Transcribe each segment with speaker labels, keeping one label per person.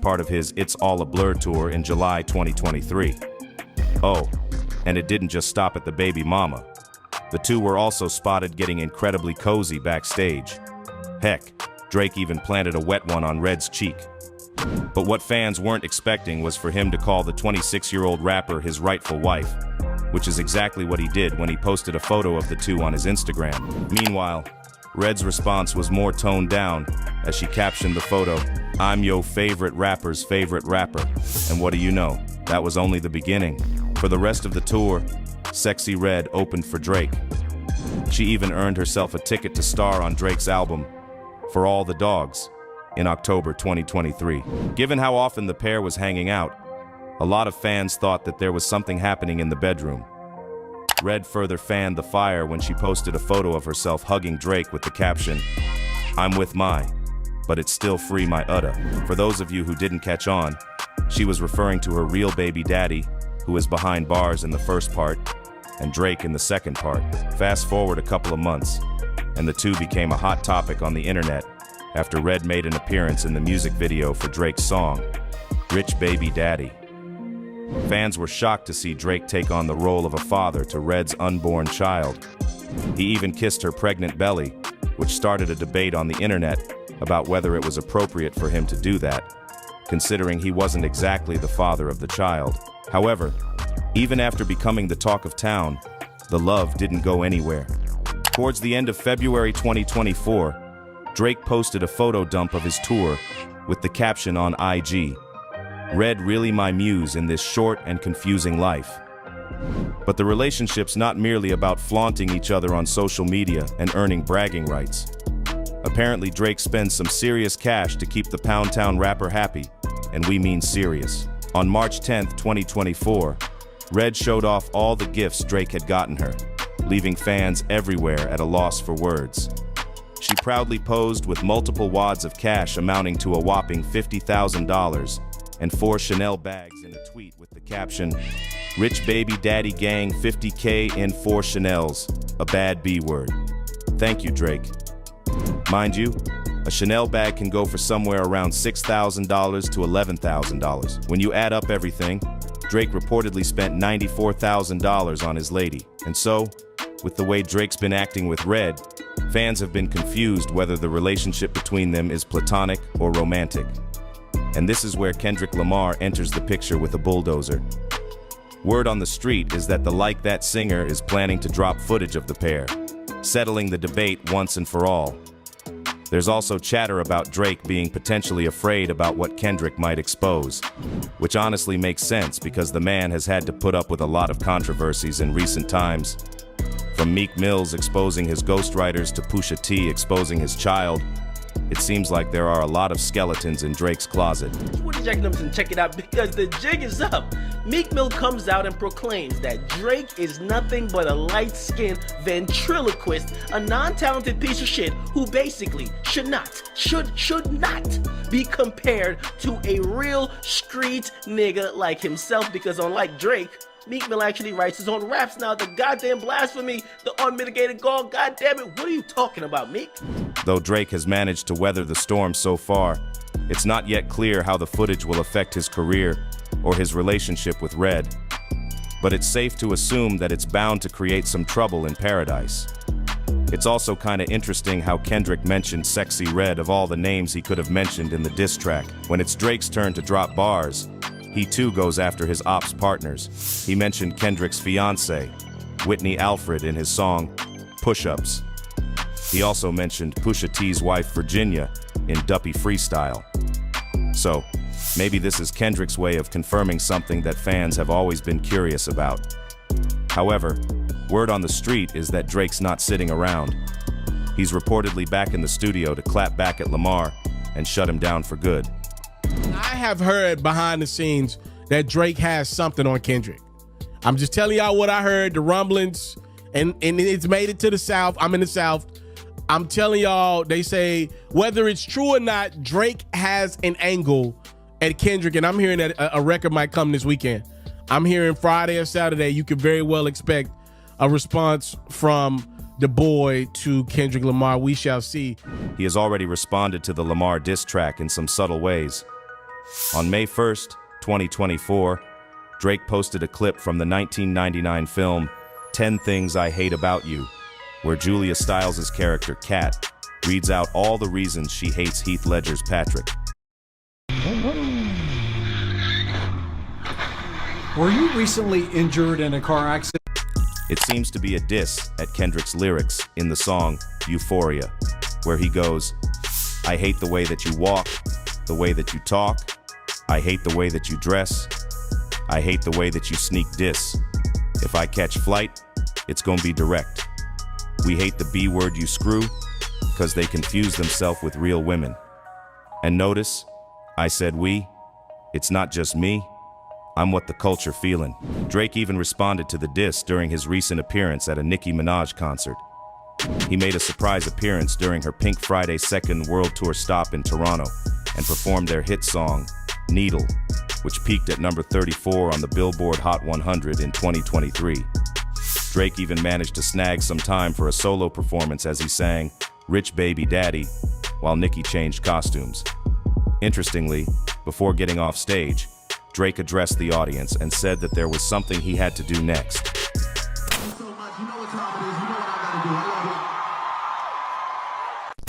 Speaker 1: part of his It's All a Blur tour in July 2023. Oh, and it didn't just stop at the baby mama. The two were also spotted getting incredibly cozy backstage. Heck, Drake even planted a wet one on Red's cheek. But what fans weren't expecting was for him to call the 26-year-old rapper his rightful wife, which is exactly what he did when he posted a photo of the two on his Instagram. Meanwhile, Red's response was more toned down as she captioned the photo, "I'm yo favorite rapper's favorite rapper." And what do you know? That was only the beginning. For the rest of the tour, Sexy Red opened for Drake. She even earned herself a ticket to star on Drake's album, For All the Dogs, in October 2023. Given how often the pair was hanging out, a lot of fans thought that there was something happening in the bedroom. Red further fanned the fire when she posted a photo of herself hugging Drake with the caption, "I'm with my, but it's still free my udda." For those of you who didn't catch on, she was referring to her real baby daddy, who is behind bars in the first part, and Drake in the second part. Fast forward a couple of months, and the two became a hot topic on the internet after Red made an appearance in the music video for Drake's song, Rich Baby Daddy. Fans were shocked to see Drake take on the role of a father to Red's unborn child. He even kissed her pregnant belly, which started a debate on the internet about whether it was appropriate for him to do that, considering he wasn't exactly the father of the child. However, even after becoming the talk of town, the love didn't go anywhere. Towards the end of February 2024, Drake posted a photo dump of his tour with the caption on IG, "Red really my muse in this short and confusing life." But the relationship's not merely about flaunting each other on social media and earning bragging rights. Apparently, Drake spends some serious cash to keep the Pound Town rapper happy, and we mean serious. On March 10th, 2024, Red showed off all the gifts Drake had gotten her, leaving fans everywhere at a loss for words. She proudly posed with multiple wads of cash amounting to a whopping $50,000 and 4 Chanel bags in a tweet with the caption, "Rich Baby Daddy Gang 50K in 4 Chanels, a bad B word. Thank you, Drake." Mind you, a Chanel bag can go for somewhere around $6,000 to $11,000. When you add up everything, Drake reportedly spent $94,000 on his lady. And so, with the way Drake's been acting with Red, fans have been confused whether the relationship between them is platonic or romantic. And this is where Kendrick Lamar enters the picture with a bulldozer. Word on the street is that the Like That singer is planning to drop footage of the pair, settling the debate once and for all. There's also chatter about Drake being potentially afraid about what Kendrick might expose, which honestly makes sense because the man has had to put up with a lot of controversies in recent times. From Meek Mill's exposing his ghostwriters to Pusha T exposing his child, it seems like there are a lot of skeletons in Drake's closet.
Speaker 2: What are you checking and check it out because the jig is up. Meek Mill comes out and proclaims that Drake is nothing but a light-skinned ventriloquist, a non-talented piece of shit who basically should not be compared to a real street nigga like himself, because unlike Drake, Meek Mill actually writes his own raps now. The goddamn blasphemy, the unmitigated gall, goddamn it, what are you talking about, Meek?
Speaker 1: Though Drake has managed to weather the storm so far, it's not yet clear how the footage will affect his career or his relationship with Red. But it's safe to assume that it's bound to create some trouble in paradise. It's also kinda interesting how Kendrick mentioned Sexy Red of all the names he could have mentioned in the diss track. When it's Drake's turn to drop bars, he too goes after his ops partners. He mentioned Kendrick's fiancée, Whitney Alfred, in his song Push-Ups. He also mentioned Pusha T's wife Virginia in Duppy Freestyle. So, maybe this is Kendrick's way of confirming something that fans have always been curious about. However, word on the street is that Drake's not sitting around. He's reportedly back in the studio to clap back at Lamar and shut him down for good.
Speaker 3: I have heard behind the scenes that Drake has something on Kendrick. I'm just telling y'all what I heard, the rumblings, and it's made it to the South. I'm in the South. I'm telling y'all, they say whether it's true or not, Drake has an angle at Kendrick, and I'm hearing that a record might come this weekend. I'm hearing Friday or Saturday, you could very well expect a response from the boy to Kendrick Lamar. We shall see.
Speaker 1: He has already responded to the Lamar diss track in some subtle ways. On May 1st, 2024, Drake posted a clip from the 1999 film 10 Things I Hate About You, where Julia Stiles' character, Kat, reads out all the reasons she hates Heath Ledger's Patrick.
Speaker 4: Were you recently injured in a car accident?
Speaker 1: It seems to be a diss at Kendrick's lyrics in the song Euphoria, where he goes, "I hate the way that you walk, the way that you talk. I hate the way that you dress. I hate the way that you sneak diss. If I catch flight, it's gonna be direct. We hate the B word you screw, because they confuse themselves with real women." And notice, I said we. It's not just me. I'm what the culture feeling. Drake even responded to the diss during his recent appearance at a Nicki Minaj concert. He made a surprise appearance during her Pink Friday second world tour stop in Toronto and performed their hit song, Needle, which peaked at number 34 on the Billboard Hot 100 in 2023. Drake even managed to snag some time for a solo performance as he sang Rich Baby Daddy while Nicki changed costumes. Interestingly, before getting off stage, Drake addressed the audience and said that there was something he had to do next.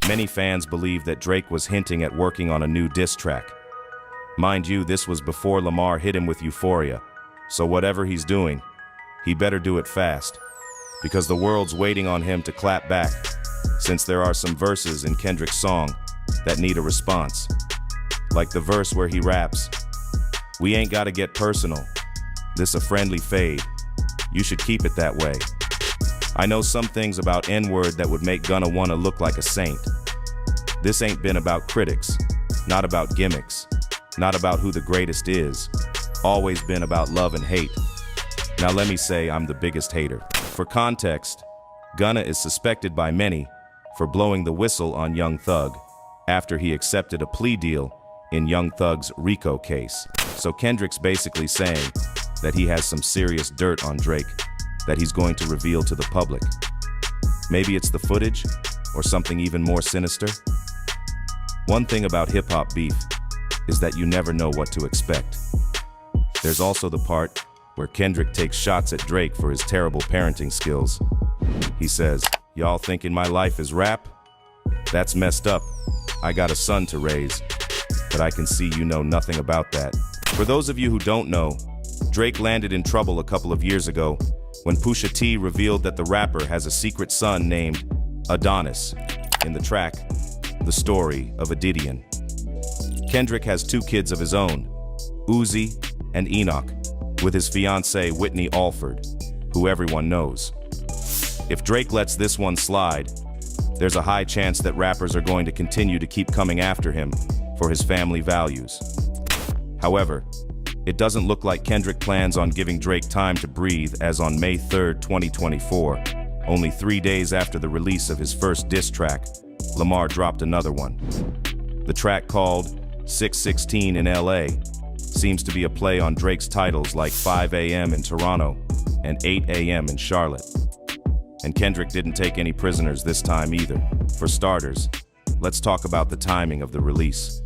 Speaker 1: Many fans believe that Drake was hinting at working on a new diss track. Mind you, this was before Lamar hit him with Euphoria, so whatever he's doing, he better do it fast, because the world's waiting on him to clap back, since there are some verses in Kendrick's song that need a response. Like the verse where he raps, "We ain't gotta get personal. This a friendly fade. You should keep it that way. I know some things about N-word that would make Gunna wanna look like a saint. This ain't been about critics, not about gimmicks, not about who the greatest is. Always been about love and hate. Now let me say I'm the biggest hater." For context, Gunna is suspected by many for blowing the whistle on Young Thug after he accepted a plea deal in Young Thug's RICO case. So Kendrick's basically saying that he has some serious dirt on Drake that he's going to reveal to the public. Maybe it's the footage or something even more sinister. One thing about hip-hop beef is that you never know what to expect. There's also the part where Kendrick takes shots at Drake for his terrible parenting skills. He says, "Y'all thinking my life is rap? That's messed up. I got a son to raise. But I can see you know nothing about that." For those of you who don't know, Drake landed in trouble a couple of years ago when Pusha T revealed that the rapper has a secret son named Adonis in the track, The Story of Adidion. Kendrick has 2 kids of his own, Uzi and Enoch, with his fiancée Whitney Alford, who everyone knows. If Drake lets this one slide, there's a high chance that rappers are going to continue to keep coming after him for his family values. However, it doesn't look like Kendrick plans on giving Drake time to breathe, as on May 3rd, 2024, only 3 days after the release of his first diss track, Lamar dropped another one. The track, called 616 in LA, seems to be a play on Drake's titles like 5 a.m. in Toronto and 8 a.m. in Charlotte. And Kendrick didn't take any prisoners this time either. For starters, let's talk about the timing of the release.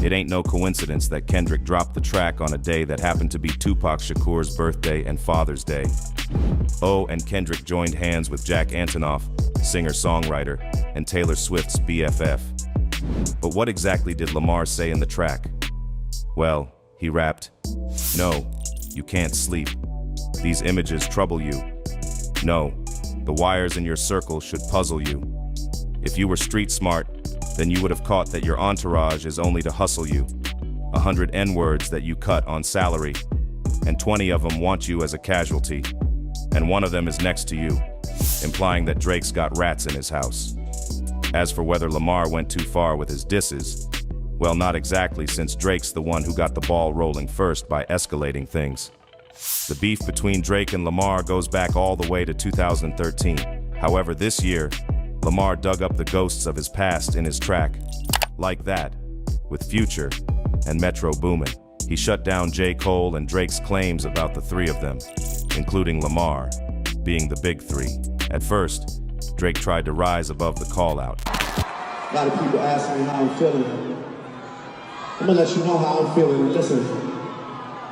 Speaker 1: It ain't no coincidence that Kendrick dropped the track on a day that happened to be Tupac Shakur's birthday and Father's Day. Oh, and Kendrick joined hands with Jack Antonoff, singer-songwriter, and Taylor Swift's BFF. But what exactly did Lamar say in the track? Well, he rapped, "No, you can't sleep. These images trouble you. No, the wires in your circle should puzzle you. If you were street smart, then you would have caught that your entourage is only to hustle you. 100 N-words that you cut on salary, and 20 of them want you as a casualty, and one of them is next to you, implying that Drake's got rats in his house." As for whether Lamar went too far with his disses, well, not exactly, since Drake's the one who got the ball rolling first by escalating things. The beef between Drake and Lamar goes back all the way to 2013. However, this year, Lamar dug up the ghosts of his past in his track, Like That, with Future and Metro Boomin. He shut down J. Cole and Drake's claims about the 3 of them, including Lamar, being the big 3. At first, Drake tried to rise above the call-out.
Speaker 5: A lot of people ask me how I'm feeling. I'm gonna let you know how I'm feeling. And listen,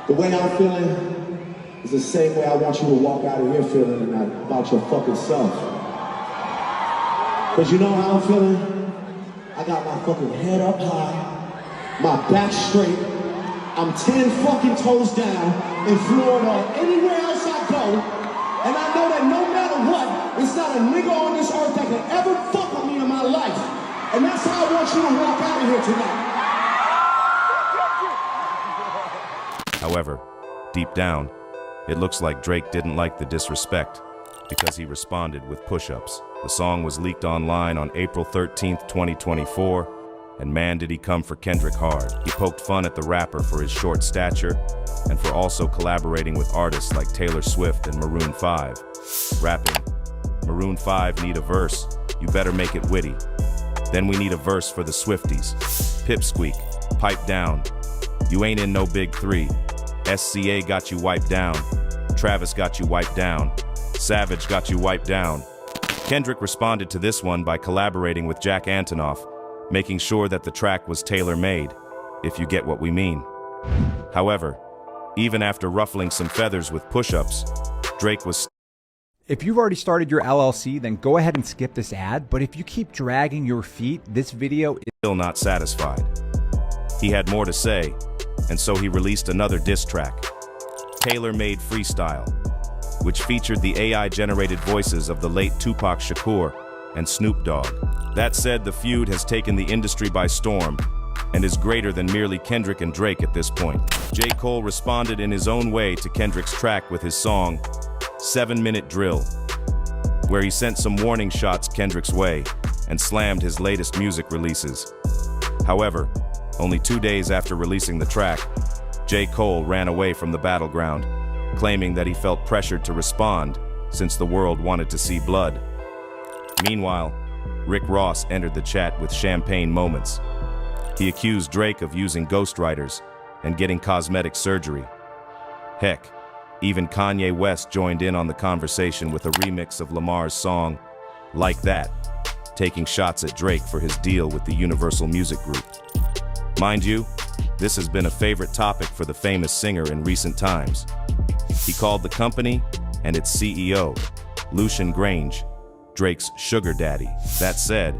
Speaker 5: the way I'm feeling is the same way I want you to walk out of here feeling tonight about your fucking self. Cause you know how I'm feeling? I got my fucking head up high, my back straight. I'm 10 fucking toes down in Florida or anywhere else I go. And I know that no matter what, it's not a nigga on this earth that can ever fuck with me in my life. And that's how I want you to walk out of here tonight.
Speaker 1: However, deep down, it looks like Drake didn't like the disrespect because he responded with push-ups. The song was leaked online on April 13th, 2024, and man did he come for Kendrick hard. He poked fun at the rapper for his short stature and for also collaborating with artists like Taylor Swift and Maroon 5. Rapping, Maroon 5 need a verse, you better make it witty. Then we need a verse for the Swifties. Pipsqueak, pipe down. You ain't in no big three. SCA got you wiped down. Travis got you wiped down. Savage got you wiped down. Kendrick responded to this one by collaborating with Jack Antonoff, making sure that the track was tailor-made, if you get what we mean. However, even after ruffling some feathers with push-ups, Drake was...
Speaker 6: If you've already started your LLC, then go ahead and skip this ad, but if you keep dragging your feet, this video is
Speaker 1: still not satisfied. He had more to say, and so he released another diss track, Tailor-Made Freestyle, which featured the AI-generated voices of the late Tupac Shakur and Snoop Dogg. That said, the feud has taken the industry by storm and is greater than merely Kendrick and Drake at this point. J. Cole responded in his own way to Kendrick's track with his song, 7 Minute Drill, where he sent some warning shots Kendrick's way and slammed his latest music releases. However, only 2 days after releasing the track, J. Cole ran away from the battleground, claiming that he felt pressured to respond since the world wanted to see blood. Meanwhile, Rick Ross entered the chat with champagne moments. He accused Drake of using ghostwriters and getting cosmetic surgery. Heck, even Kanye West joined in on the conversation with a remix of Lamar's song, Like That, taking shots at Drake for his deal with the Universal Music Group. Mind you, this has been a favorite topic for the famous singer in recent times. He called the company and its CEO, Lucian Grange, Drake's sugar daddy. That said,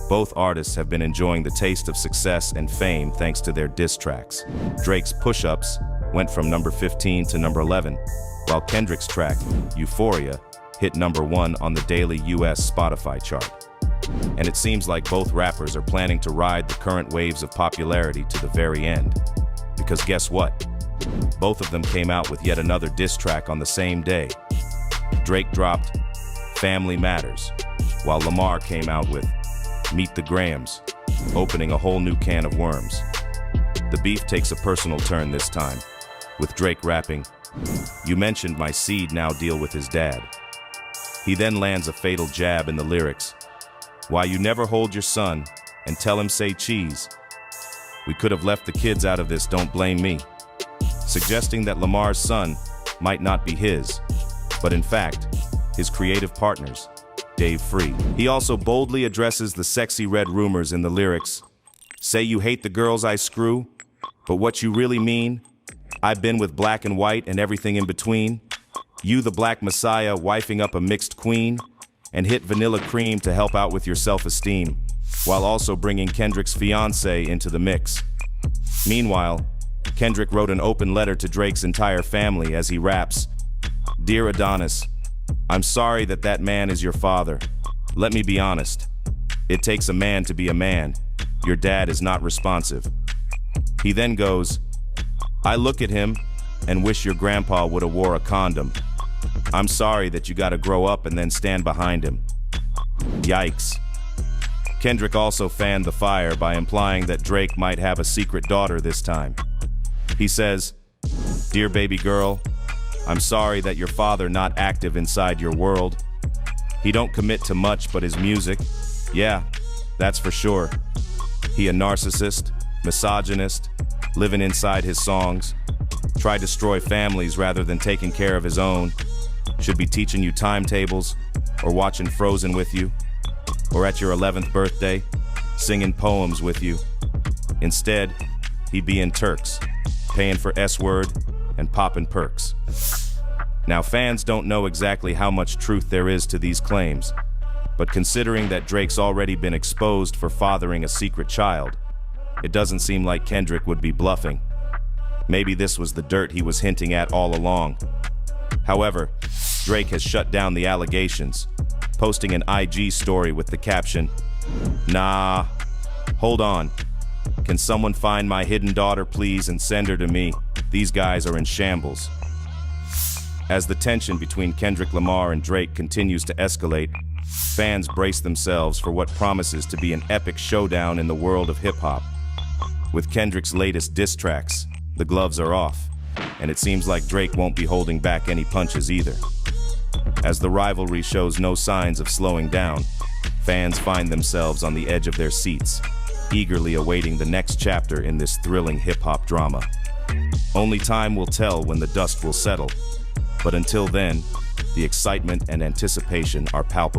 Speaker 1: both artists have been enjoying the taste of success and fame thanks to their diss tracks. Drake's Push-Ups went from number 15 to number 11, while Kendrick's track, Euphoria, hit number 1 on the daily US Spotify chart. And it seems like both rappers are planning to ride the current waves of popularity to the very end. Because guess what? Both of them came out with yet another diss track on the same day. Drake dropped Family Matters, while Lamar came out with Meet the Grahams, opening a whole new can of worms. The beef takes a personal turn this time, with Drake rapping, "You mentioned my seed now deal with his dad." He then lands a fatal jab in the lyrics, "Why you never hold your son and tell him say cheese. We could have left the kids out of this, don't blame me," suggesting that Lamar's son might not be his, but in fact, his creative partner's, Dave Free. He also boldly addresses the sexy red rumors in the lyrics, "Say you hate the girls I screw, but what you really mean, I've been with black and white and everything in between. You the black messiah wifing up a mixed queen, and hit Vanilla Cream to help out with your self-esteem, while also bringing Kendrick's fiance into the mix." Meanwhile, Kendrick wrote an open letter to Drake's entire family as he raps, "Dear Adonis, I'm sorry that that man is your father. Let me be honest. It takes a man to be a man. Your dad is not responsive." He then goes, "I look at him and wish your grandpa would have wore a condom. I'm sorry that you gotta grow up and then stand behind him." Yikes. Kendrick also fanned the fire by implying that Drake might have a secret daughter this time. He says, "Dear baby girl, I'm sorry that your father not active inside your world. He don't commit to much but his music. Yeah, that's for sure. He a narcissist, misogynist, living inside his songs. Try destroy families rather than taking care of his own. Should be teaching you timetables or watching Frozen with you. Or at your 11th birthday, singing poems with you. Instead, he be in Turks, paying for S-word and popping perks. Now, fans don't know exactly how much truth there is to these claims, but considering that Drake's already been exposed for fathering a secret child, it doesn't seem like Kendrick would be bluffing. Maybe this was the dirt he was hinting at all along. However, Drake has shut down the allegations, posting an IG story with the caption, "Nah, hold on. Can someone find my hidden daughter, please, and send her to me? These guys are in shambles." As the tension between Kendrick Lamar and Drake continues to escalate, fans brace themselves for what promises to be an epic showdown in the world of hip-hop. With Kendrick's latest diss tracks, the gloves are off, and it seems like Drake won't be holding back any punches either. As the rivalry shows no signs of slowing down, fans find themselves on the edge of their seats, eagerly awaiting the next chapter in this thrilling hip-hop drama. Only time will tell when the dust will settle, but until then, the excitement and anticipation are palpable.